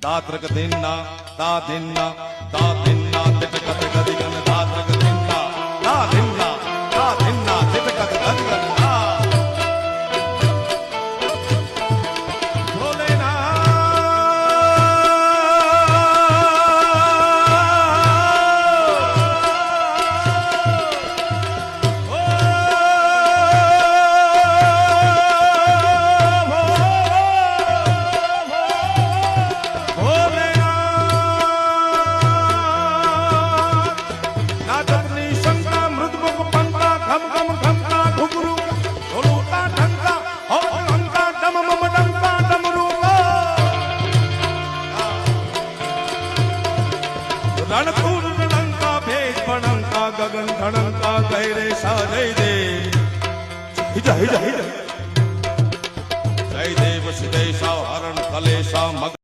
दात्रक दिन्ना दा दिन्ना तिटकत गदिगन दात्रक दिन्ना दा दिन्ना तिटकत गदिगन रणपुर रणंका भेद पणंका गगन धणंका गहरे सा जय दे हिजा हिजा हिजा